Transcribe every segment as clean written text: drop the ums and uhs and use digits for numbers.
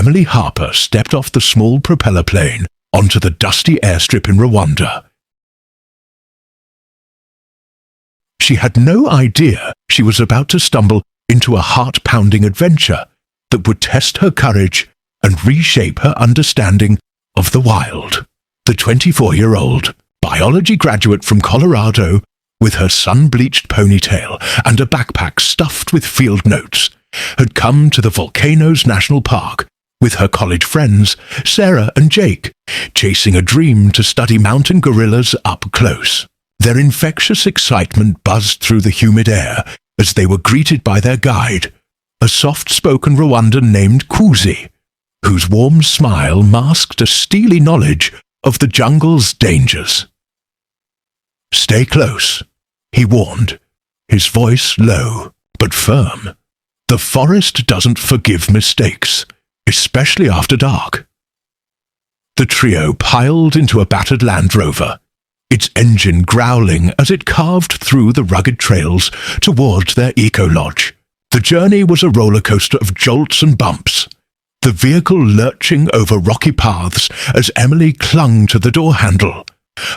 Emily Harper stepped off the small propeller plane onto the dusty airstrip in Rwanda. She had no idea she was about to stumble into a heart-pounding adventure that would test her courage and reshape her understanding of the wild. The 24-year-old biology graduate from Colorado, with her sun-bleached ponytail and a backpack stuffed with field notes, had come to the Volcanoes National Park with her college friends, Sarah and Jake, chasing a dream to study mountain gorillas up close. Their infectious excitement buzzed through the humid air as they were greeted by their guide, a soft-spoken Rwandan named Kwezi, whose warm smile masked a steely knowledge of the jungle's dangers. "Stay close," he warned, his voice low but firm. "The forest doesn't forgive mistakes, especially after dark." The trio piled into a battered Land Rover, its engine growling as it carved through the rugged trails toward their eco-lodge. The journey was a roller coaster of jolts and bumps, the vehicle lurching over rocky paths as Emily clung to the door handle,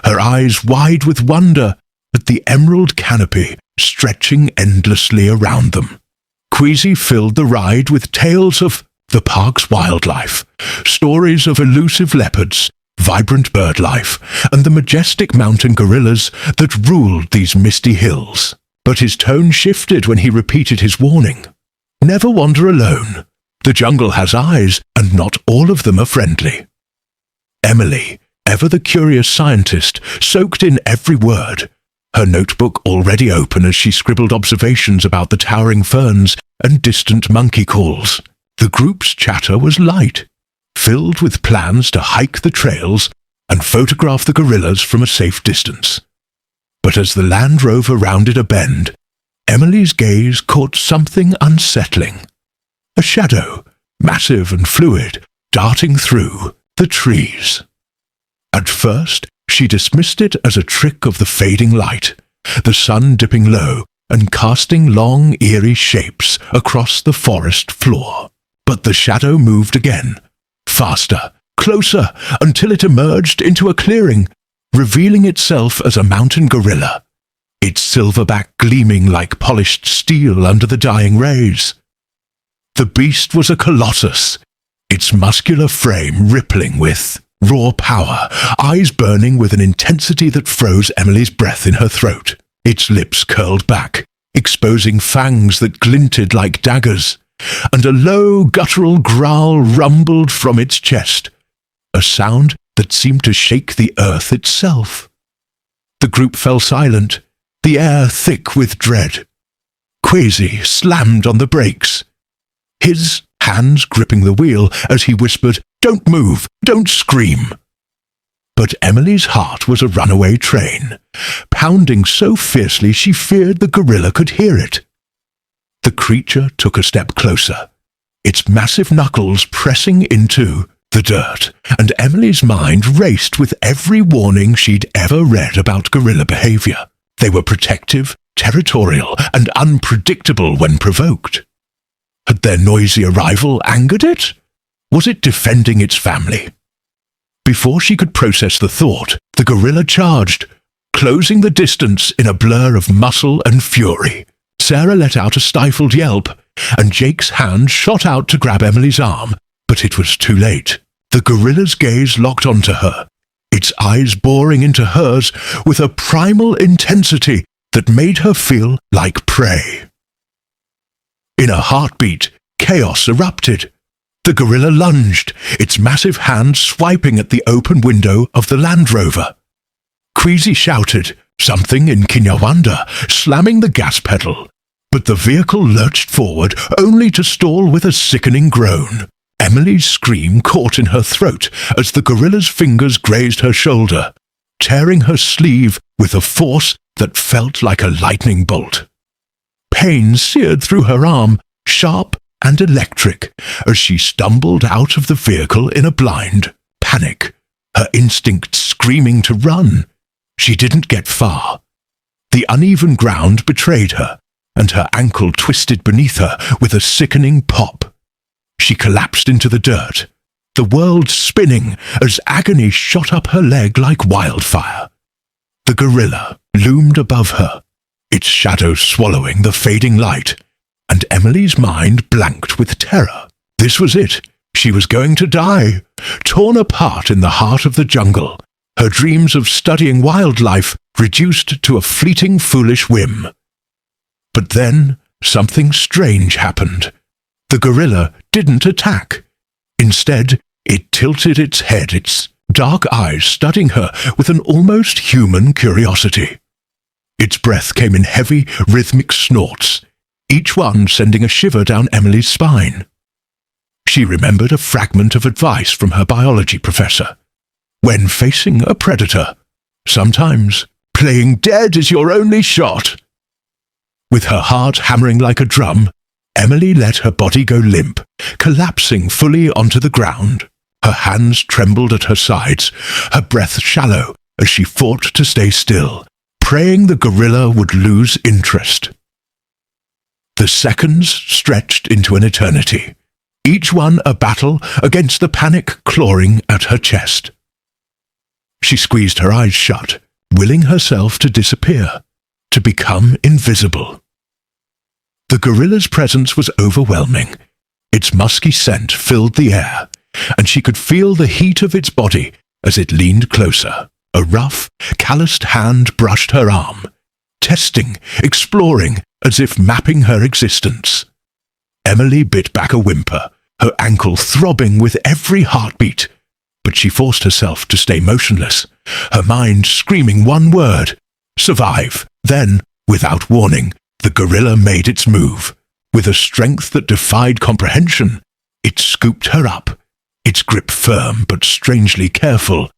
her eyes wide with wonder at the emerald canopy stretching endlessly around them. Kwezi filled the ride with tales of the park's wildlife, stories of elusive leopards, vibrant bird life, and the majestic mountain gorillas that ruled these misty hills. But his tone shifted when he repeated his warning. "Never wander alone. The jungle has eyes, and not all of them are friendly." Emily, ever the curious scientist, soaked in every word, her notebook already open as she scribbled observations about the towering ferns and distant monkey calls. The group's chatter was light, filled with plans to hike the trails and photograph the gorillas from a safe distance. But as the Land Rover rounded a bend, Emily's gaze caught something unsettling. A shadow, massive and fluid, darting through the trees. At first, she dismissed it as a trick of the fading light, the sun dipping low and casting long, eerie shapes across the forest floor. But the shadow moved again, faster, closer, until it emerged into a clearing, revealing itself as a mountain gorilla, its silverback gleaming like polished steel under the dying rays. The beast was a colossus, its muscular frame rippling with raw power, eyes burning with an intensity that froze Emily's breath in her throat. Its lips curled back, exposing fangs that glinted like daggers, and a low, guttural growl rumbled from its chest, a sound that seemed to shake the earth itself. The group fell silent, the air thick with dread. Kwezi slammed on the brakes, his hands gripping the wheel as he whispered, "Don't move, don't scream." But Emily's heart was a runaway train, pounding so fiercely she feared the gorilla could hear it. The creature took a step closer, its massive knuckles pressing into the dirt, and Emily's mind raced with every warning she'd ever read about gorilla behavior. They were protective, territorial, and unpredictable when provoked. Had their noisy arrival angered it? Was it defending its family? Before she could process the thought, the gorilla charged, closing the distance in a blur of muscle and fury. Sarah let out a stifled yelp, and Jake's hand shot out to grab Emily's arm, but it was too late. The gorilla's gaze locked onto her, its eyes boring into hers with a primal intensity that made her feel like prey. In a heartbeat, chaos erupted. The gorilla lunged, its massive hand swiping at the open window of the Land Rover. Kwezi shouted, something in Kinyarwanda, slamming the gas pedal, but the vehicle lurched forward only to stall with a sickening groan. Emily's scream caught in her throat as the gorilla's fingers grazed her shoulder, tearing her sleeve with a force that felt like a lightning bolt. Pain seared through her arm, sharp and electric, as she stumbled out of the vehicle in a blind panic, her instinct screaming to run. She didn't get far. The uneven ground betrayed her, and her ankle twisted beneath her with a sickening pop. She collapsed into the dirt, the world spinning as agony shot up her leg like wildfire. The gorilla loomed above her, its shadow swallowing the fading light, and Emily's mind blanked with terror. This was it. She was going to die, torn apart in the heart of the jungle, her dreams of studying wildlife reduced to a fleeting foolish whim. But then something strange happened. The gorilla didn't attack. Instead, it tilted its head, its dark eyes studying her with an almost human curiosity. Its breath came in heavy, rhythmic snorts, each one sending a shiver down Emily's spine. She remembered a fragment of advice from her biology professor. When facing a predator, sometimes playing dead is your only shot. With her heart hammering like a drum, Emily let her body go limp, collapsing fully onto the ground. Her hands trembled at her sides, her breath shallow as she fought to stay still, praying the gorilla would lose interest. The seconds stretched into an eternity, each one a battle against the panic clawing at her chest. She squeezed her eyes shut, willing herself to disappear, to become invisible. The gorilla's presence was overwhelming. Its musky scent filled the air, and she could feel the heat of its body as it leaned closer. A rough, calloused hand brushed her arm, testing, exploring, as if mapping her existence. Emily bit back a whimper, her ankle throbbing with every heartbeat, but she forced herself to stay motionless, her mind screaming one word, survive. Then, without warning, the gorilla made its move. With a strength that defied comprehension, it scooped her up, its grip firm but strangely careful,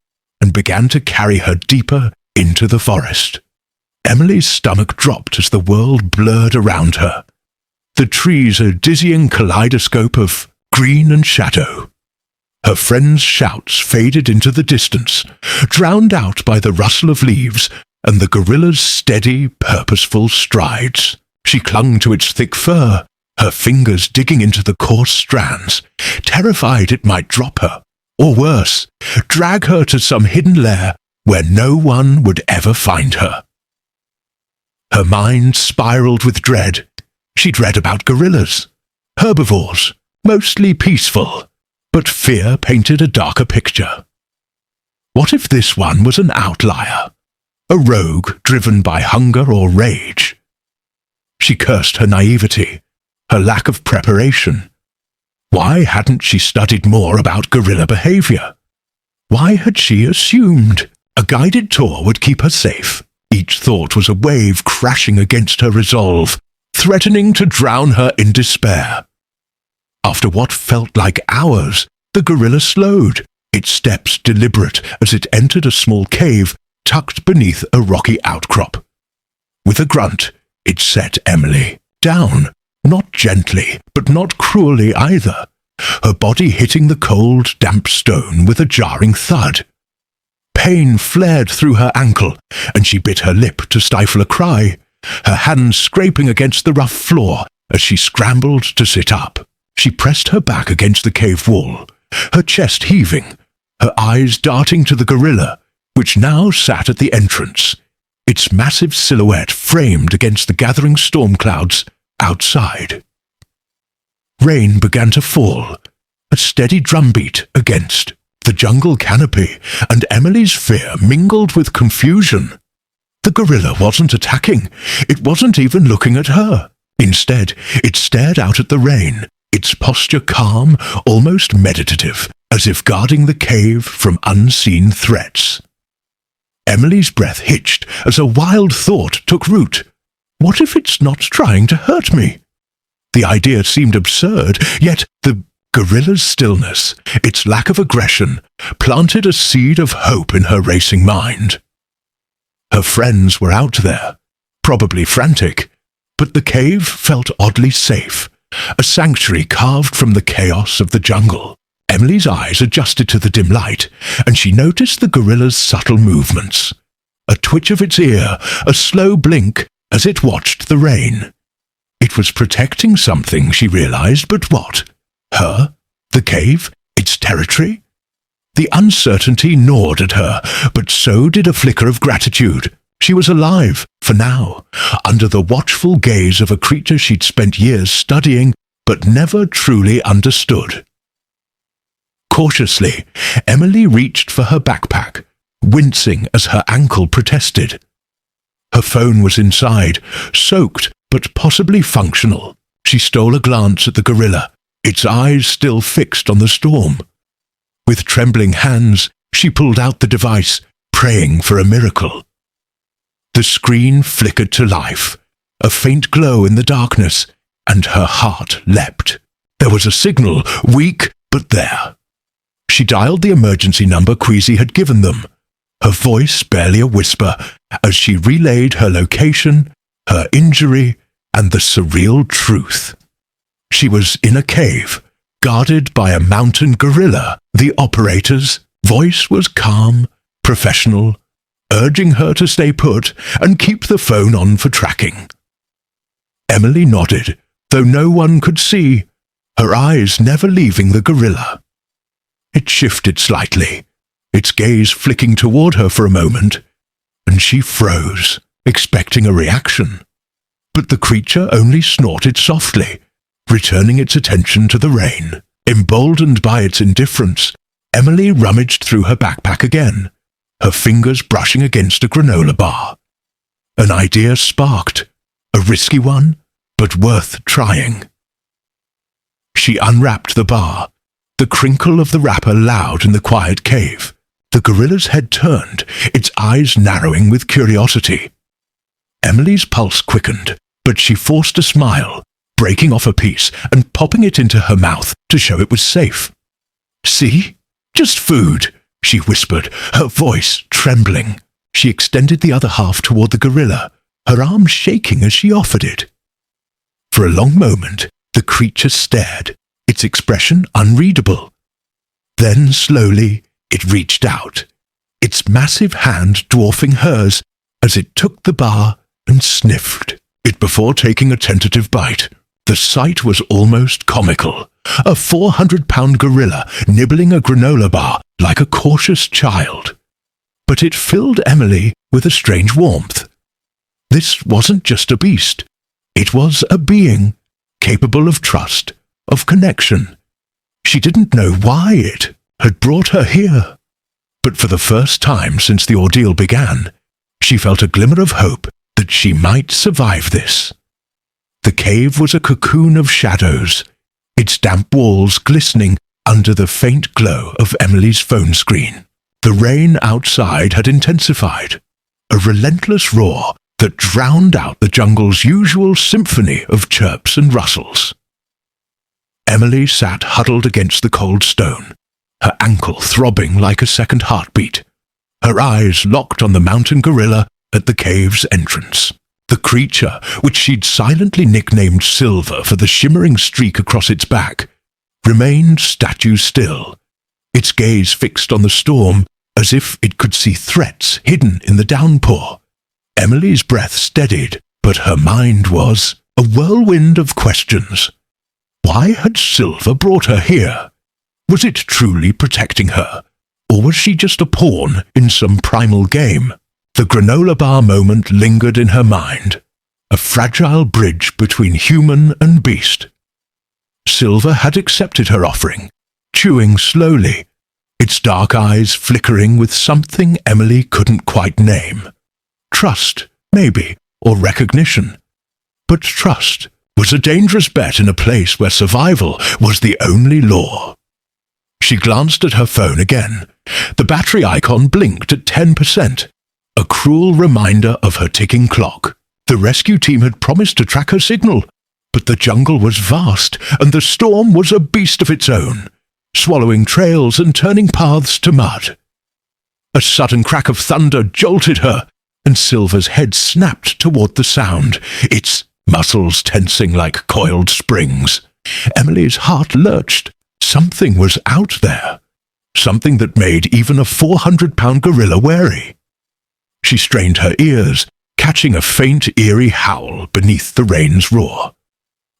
and began to carry her deeper into the forest. Emily's stomach dropped as the world blurred around her, the trees a dizzying kaleidoscope of green and shadow. Her friends' shouts faded into the distance, drowned out by the rustle of leaves and the gorilla's steady, purposeful strides. She clung to its thick fur, her fingers digging into the coarse strands, terrified it might drop her, or worse, drag her to some hidden lair where no one would ever find her. Her mind spiraled with dread. She'd read about gorillas, herbivores, mostly peaceful, but fear painted a darker picture. What if this one was an outlier, a rogue driven by hunger or rage? She cursed her naivety, her lack of preparation. Why hadn't she studied more about gorilla behavior? Why had she assumed a guided tour would keep her safe? Each thought was a wave crashing against her resolve, threatening to drown her in despair. After what felt like hours, the gorilla slowed, its steps deliberate as it entered a small cave tucked beneath a rocky outcrop. With a grunt, it set Emily down, not gently, but not cruelly either, her body hitting the cold, damp stone with a jarring thud. Pain flared through her ankle, and she bit her lip to stifle a cry, her hands scraping against the rough floor as she scrambled to sit up. She pressed her back against the cave wall, her chest heaving, her eyes darting to the gorilla, which now sat at the entrance, its massive silhouette framed against the gathering storm clouds outside. Rain began to fall, a steady drumbeat against the jungle canopy, and Emily's fear mingled with confusion. The gorilla wasn't attacking. It wasn't even looking at her. Instead, it stared out at the rain, its posture calm, almost meditative, as if guarding the cave from unseen threats. Emily's breath hitched as a wild thought took root. What if it's not trying to hurt me? The idea seemed absurd, yet the gorilla's stillness, its lack of aggression, planted a seed of hope in her racing mind. Her friends were out there, probably frantic, but the cave felt oddly safe, a sanctuary carved from the chaos of the jungle. Emily's eyes adjusted to the dim light, and she noticed the gorilla's subtle movements. A twitch of its ear, a slow blink as it watched the rain. It was protecting something, she realized, but what? Her? The cave? Its territory? The uncertainty gnawed at her, but so did a flicker of gratitude. She was alive, for now, under the watchful gaze of a creature she'd spent years studying, but never truly understood. Cautiously, Emily reached for her backpack, wincing as her ankle protested. Her phone was inside, soaked but possibly functional. She stole a glance at the gorilla, its eyes still fixed on the storm. With trembling hands, she pulled out the device, praying for a miracle. The screen flickered to life, a faint glow in the darkness, and her heart leapt. There was a signal, weak but there. She dialed the emergency number Kwezi had given them, her voice barely a whisper, as she relayed her location, her injury, and the surreal truth. She was in a cave, guarded by a mountain gorilla. The operator's voice was calm, professional, urging her to stay put and keep the phone on for tracking. Emily nodded, though no one could see, her eyes never leaving the gorilla. It shifted slightly, its gaze flicking toward her for a moment, and she froze, expecting a reaction. But the creature only snorted softly, returning its attention to the rain. Emboldened by its indifference, Emily rummaged through her backpack again, her fingers brushing against a granola bar. An idea sparked, a risky one, but worth trying. She unwrapped the bar, the crinkle of the wrapper loud in the quiet cave. The gorilla's head turned, its eyes narrowing with curiosity. Emily's pulse quickened, but she forced a smile, breaking off a piece and popping it into her mouth to show it was safe. "See? Just food," she whispered, her voice trembling. She extended the other half toward the gorilla, her arm shaking as she offered it. For a long moment, the creature stared, its expression unreadable. Then, slowly, it reached out, its massive hand dwarfing hers as it took the bar and sniffed it before taking a tentative bite. The sight was almost comical, a 400-pound gorilla nibbling a granola bar like a cautious child. But it filled Emily with a strange warmth. This wasn't just a beast. It was a being, capable of trust, of connection. She didn't know why it had brought her here. But for the first time since the ordeal began, she felt a glimmer of hope that she might survive this. The cave was a cocoon of shadows, its damp walls glistening under the faint glow of Emily's phone screen. The rain outside had intensified, a relentless roar that drowned out the jungle's usual symphony of chirps and rustles. Emily sat huddled against the cold stone, her ankle throbbing like a second heartbeat, her eyes locked on the mountain gorilla at the cave's entrance. The creature, which she'd silently nicknamed Silver for the shimmering streak across its back, remained statue still, its gaze fixed on the storm as if it could see threats hidden in the downpour. Emily's breath steadied, but her mind was a whirlwind of questions. Why had Silver brought her here? Was it truly protecting her, or was she just a pawn in some primal game? The granola bar moment lingered in her mind, a fragile bridge between human and beast. Silver had accepted her offering, chewing slowly, its dark eyes flickering with something Emily couldn't quite name. Trust, maybe, or recognition. But trust was a dangerous bet in a place where survival was the only law. She glanced at her phone again. The battery icon blinked at 10%. A cruel reminder of her ticking clock. The rescue team had promised to track her signal, but the jungle was vast, and the storm was a beast of its own, swallowing trails and turning paths to mud. A sudden crack of thunder jolted her, and Silver's head snapped toward the sound, its muscles tensing like coiled springs. Emily's heart lurched. Something was out there, something that made even a 400-pound gorilla wary. She strained her ears, catching a faint, eerie howl beneath the rain's roar.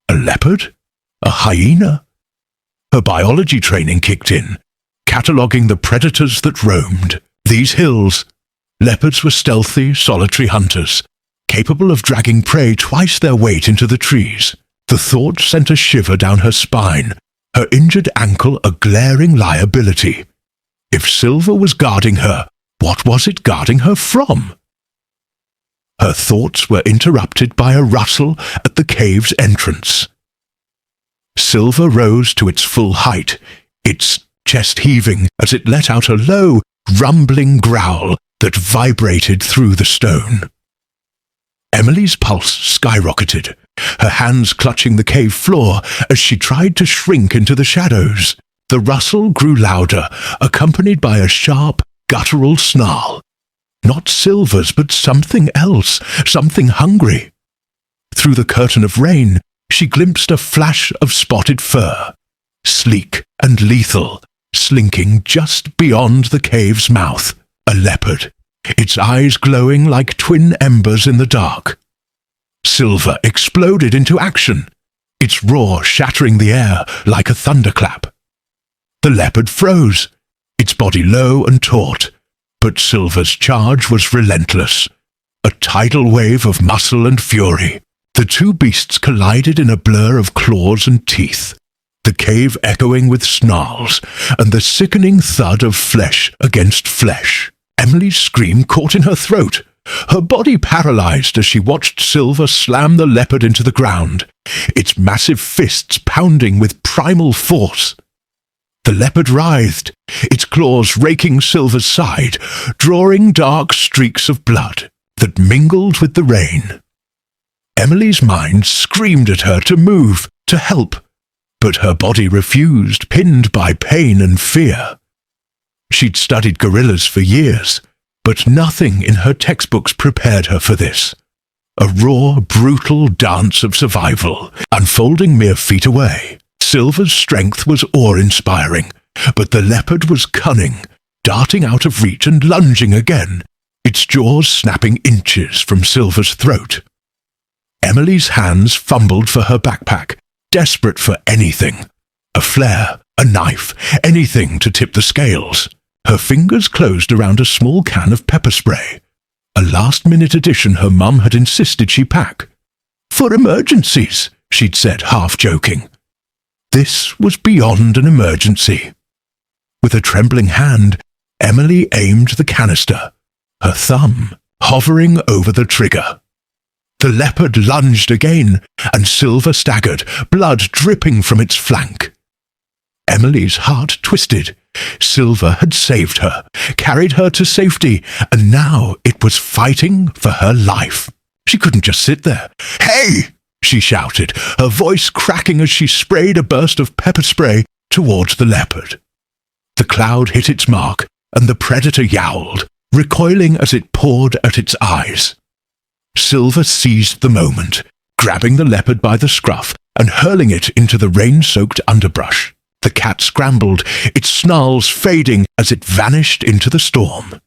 A leopard? A hyena? Her biology training kicked in, cataloguing the predators that roamed these hills. Leopards were stealthy, solitary hunters, capable of dragging prey twice their weight into the trees. The thought sent a shiver down her spine, her injured ankle a glaring liability. If Silver was guarding her, what was it guarding her from? Her thoughts were interrupted by a rustle at the cave's entrance. Silver rose to its full height, its chest heaving as it let out a low, rumbling growl that vibrated through the stone. Emily's pulse skyrocketed, her hands clutching the cave floor as she tried to shrink into the shadows. The rustle grew louder, accompanied by a sharp, guttural snarl. Not Silver's, but something else, something hungry. Through the curtain of rain, she glimpsed a flash of spotted fur, sleek and lethal, slinking just beyond the cave's mouth. A leopard, its eyes glowing like twin embers in the dark. Silver exploded into action, its roar shattering the air like a thunderclap. The leopard froze, its body low and taut, but Silver's charge was relentless, a tidal wave of muscle and fury. The two beasts collided in a blur of claws and teeth, the cave echoing with snarls and the sickening thud of flesh against flesh. Emily's scream caught in her throat, her body paralyzed as she watched Silver slam the leopard into the ground, its massive fists pounding with primal force. The leopard writhed, its claws raking Silver's side, drawing dark streaks of blood that mingled with the rain. Emily's mind screamed at her to move, to help, but her body refused, pinned by pain and fear. She'd studied gorillas for years, but nothing in her textbooks prepared her for this. A raw, brutal dance of survival, unfolding mere feet away. Silver's strength was awe-inspiring, but the leopard was cunning, darting out of reach and lunging again, its jaws snapping inches from Silver's throat. Emily's hands fumbled for her backpack, desperate for anything. A flare, a knife, anything to tip the scales. Her fingers closed around a small can of pepper spray, a last-minute addition her mum had insisted she pack. "For emergencies," she'd said, half-joking. This was beyond an emergency. With a trembling hand, Emily aimed the canister, her thumb hovering over the trigger. The leopard lunged again, and Silver staggered, blood dripping from its flank. Emily's heart twisted. Silver had saved her, carried her to safety, and now it was fighting for her life. She couldn't just sit there. "Hey!" she shouted, her voice cracking as she sprayed a burst of pepper spray towards the leopard. The cloud hit its mark, and the predator yowled, recoiling as it poured at its eyes. Silver seized the moment, grabbing the leopard by the scruff and hurling it into the rain-soaked underbrush. The cat scrambled, its snarls fading as it vanished into the storm.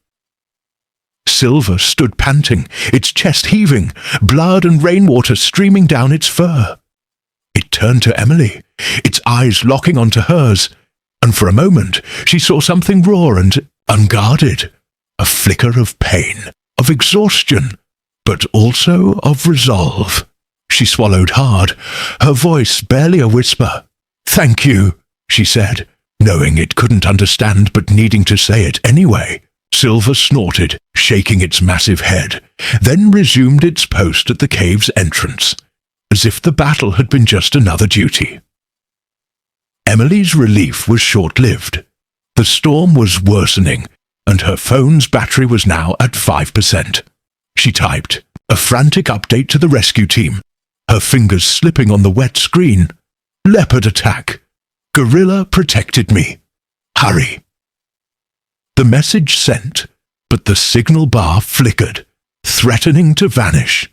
Silver stood panting, its chest heaving, blood and rainwater streaming down its fur. It turned to Emily, its eyes locking onto hers, and for a moment she saw something raw and unguarded, a flicker of pain, of exhaustion, but also of resolve. She swallowed hard, her voice barely a whisper. "Thank you," she said, knowing it couldn't understand but needing to say it anyway. Silver snorted, shaking its massive head, then resumed its post at the cave's entrance, as if the battle had been just another duty. Emily's relief was short-lived. The storm was worsening, and her phone's battery was now at 5%. She typed, a frantic update to the rescue team, her fingers slipping on the wet screen. "Leopard attack. Gorilla protected me. Hurry." The message sent, but the signal bar flickered, threatening to vanish.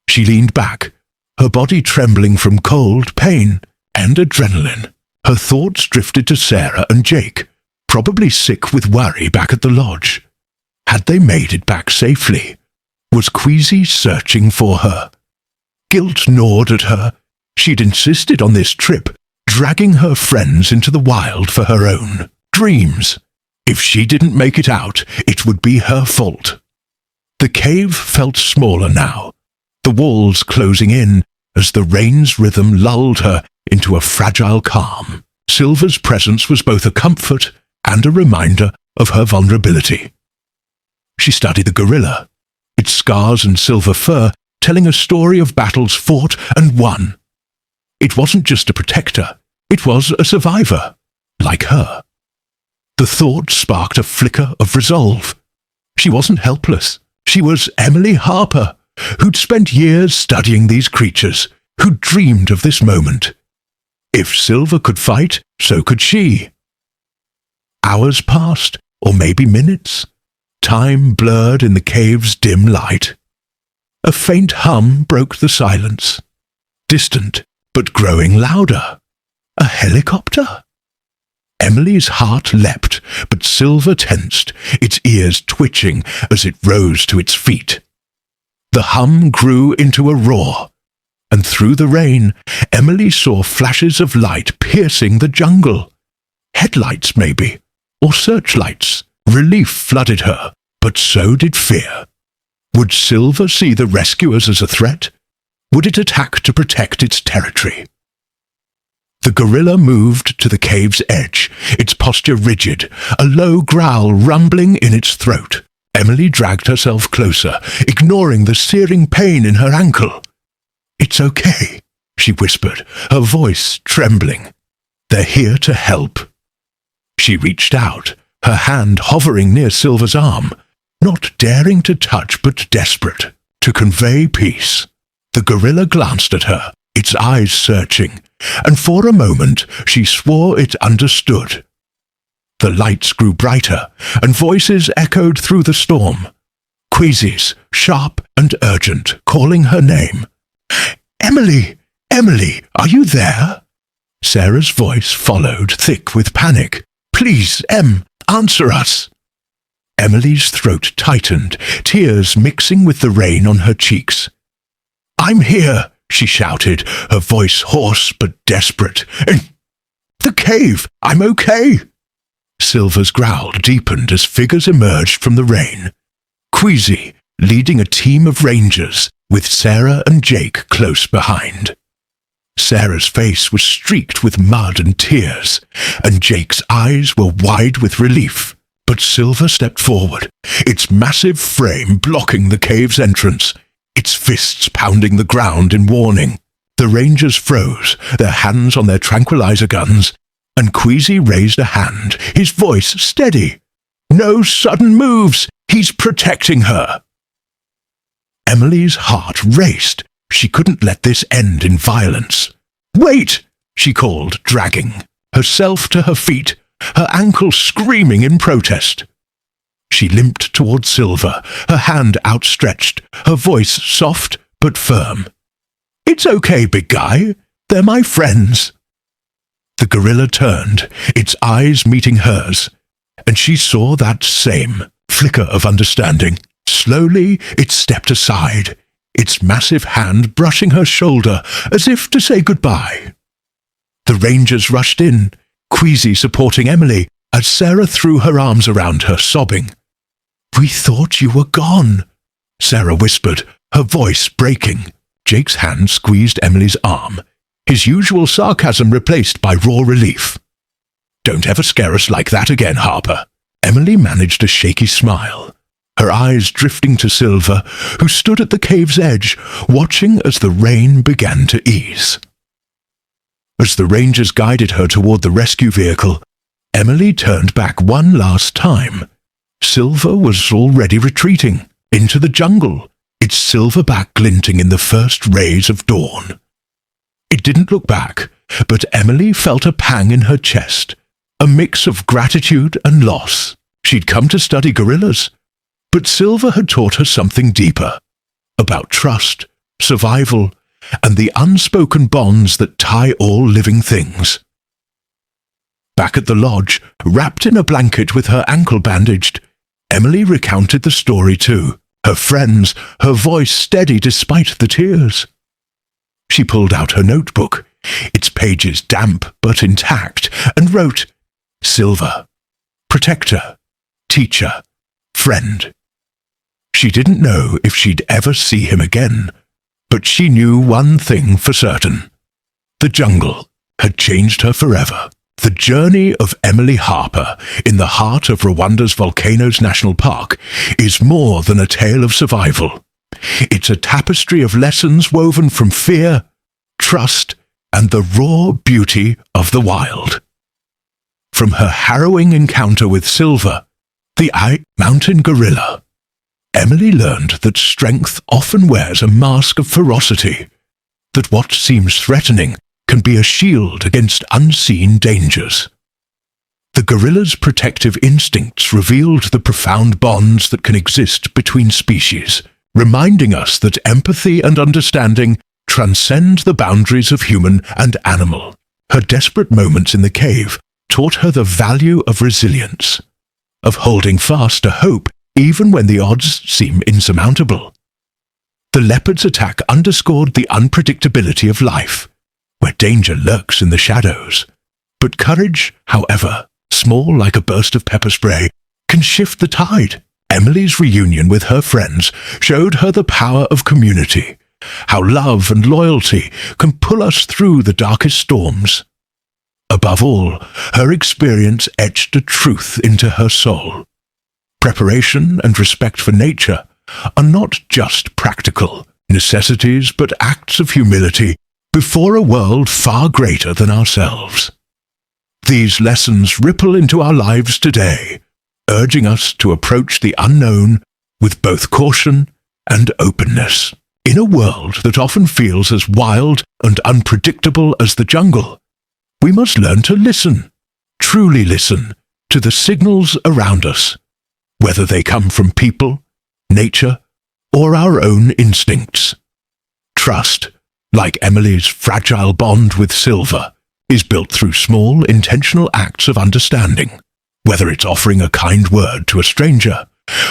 She leaned back, her body trembling from cold, pain, and adrenaline. Her thoughts drifted to Sarah and Jake, probably sick with worry back at the lodge. Had they made it back safely? Was Kwezi searching for her? Guilt gnawed at her. She'd insisted on this trip, dragging her friends into the wild for her own dreams. If she didn't make it out, it would be her fault. The cave felt smaller now, the walls closing in as the rain's rhythm lulled her into a fragile calm. Silver's presence was both a comfort and a reminder of her vulnerability. She studied the gorilla, its scars and silver fur telling a story of battles fought and won. It wasn't just a protector, it was a survivor, like her. The thought sparked a flicker of resolve. She wasn't helpless. She was Emily Harper, who'd spent years studying these creatures, who'd dreamed of this moment. If Silver could fight, so could she. Hours passed, or maybe minutes. Time blurred in the cave's dim light. A faint hum broke the silence. Distant, but growing louder. A helicopter? Emily's heart leapt, but Silver tensed, its ears twitching as it rose to its feet. The hum grew into a roar, and through the rain, Emily saw flashes of light piercing the jungle. Headlights, maybe, or searchlights. Relief flooded her, but so did fear. Would Silver see the rescuers as a threat? Would it attack to protect its territory? The gorilla moved to the cave's edge, its posture rigid, a low growl rumbling in its throat. Emily dragged herself closer, ignoring the searing pain in her ankle. "It's okay," she whispered, her voice trembling. "They're here to help." She reached out, her hand hovering near Silver's arm, not daring to touch but desperate, to convey peace. The gorilla glanced at her, its eyes searching, and for a moment she swore it understood. The lights grew brighter, and voices echoed through the storm. Kwezi's, sharp and urgent, calling her name. "Emily! Emily, are you there?" Sarah's voice followed, thick with panic. "Please, answer us." Emily's throat tightened, tears mixing with the rain on her cheeks. "I'm here," she shouted, her voice hoarse but desperate. "The cave! I'm okay!" Silver's growl deepened as figures emerged from the rain. Kwezi, leading a team of rangers, with Sarah and Jake close behind. Sarah's face was streaked with mud and tears, and Jake's eyes were wide with relief. But Silver stepped forward, its massive frame blocking the cave's entrance, its fists pounding the ground in warning. The rangers froze, their hands on their tranquilizer guns, and Kwezi raised a hand, his voice steady. "No sudden moves! He's protecting her!" Emily's heart raced. She couldn't let this end in violence. "Wait!" she called, dragging herself to her feet, her ankles screaming in protest. She limped toward Silver, her hand outstretched, her voice soft but firm. "It's okay, big guy. They're my friends." The gorilla turned, its eyes meeting hers, and she saw that same flicker of understanding. Slowly it stepped aside, its massive hand brushing her shoulder as if to say goodbye. The rangers rushed in, Kwezi supporting Emily as Sarah threw her arms around her, sobbing. "We thought you were gone," Sarah whispered, her voice breaking. Jake's hand squeezed Emily's arm, his usual sarcasm replaced by raw relief. "Don't ever scare us like that again, Harper." Emily managed a shaky smile, her eyes drifting to Silver, who stood at the cave's edge, watching as the rain began to ease. As the rangers guided her toward the rescue vehicle, Emily turned back one last time. Silver was already retreating into the jungle, its silver back glinting in the first rays of dawn. It didn't look back, but Emily felt a pang in her chest, a mix of gratitude and loss. She'd come to study gorillas, but Silver had taught her something deeper, about trust, survival, and the unspoken bonds that tie all living things. Back at the lodge, wrapped in a blanket with her ankle bandaged, Emily recounted the story too, her friends, her voice steady despite the tears. She pulled out her notebook, its pages damp but intact, and wrote, "Silver, protector, teacher, friend." She didn't know if she'd ever see him again, but she knew one thing for certain. The jungle had changed her forever. The journey of Emily Harper in the heart of Rwanda's Volcanoes National Park is more than a tale of survival. It's a tapestry of lessons woven from fear, trust, and the raw beauty of the wild. From her harrowing encounter with Silver, the mountain gorilla, Emily learned that strength often wears a mask of ferocity, that what seems threatening can be a shield against unseen dangers. The gorilla's protective instincts revealed the profound bonds that can exist between species, reminding us that empathy and understanding transcend the boundaries of human and animal. Her desperate moments in the cave taught her the value of resilience, of holding fast to hope even when the odds seem insurmountable. The leopard's attack underscored the unpredictability of life, where danger lurks in the shadows. But courage, however small like a burst of pepper spray, can shift the tide. Emily's reunion with her friends showed her the power of community, how love and loyalty can pull us through the darkest storms. Above all, her experience etched a truth into her soul. Preparation and respect for nature are not just practical necessities but acts of humility before a world far greater than ourselves. These lessons ripple into our lives today, urging us to approach the unknown with both caution and openness. In a world that often feels as wild and unpredictable as the jungle, we must learn to listen, truly listen, to the signals around us, whether they come from people, nature, or our own instincts. Trust, like Emily's fragile bond with Silver, is built through small, intentional acts of understanding, whether it's offering a kind word to a stranger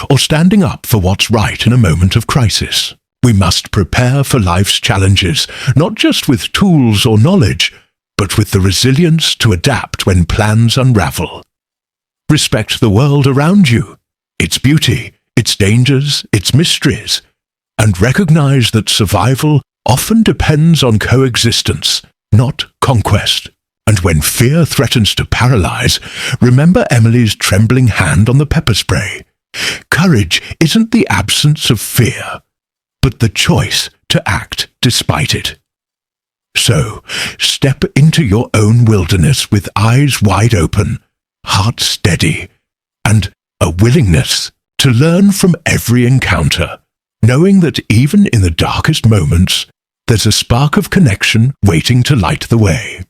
or standing up for what's right in a moment of crisis. We must prepare for life's challenges, not just with tools or knowledge, but with the resilience to adapt when plans unravel. Respect the world around you, its beauty, its dangers, its mysteries, and recognize that survival often depends on coexistence, not conquest. And when fear threatens to paralyze, remember Emily's trembling hand on the pepper spray. Courage isn't the absence of fear, but the choice to act despite it. So, step into your own wilderness with eyes wide open, heart steady, and a willingness to learn from every encounter, knowing that even in the darkest moments, there's a spark of connection waiting to light the way.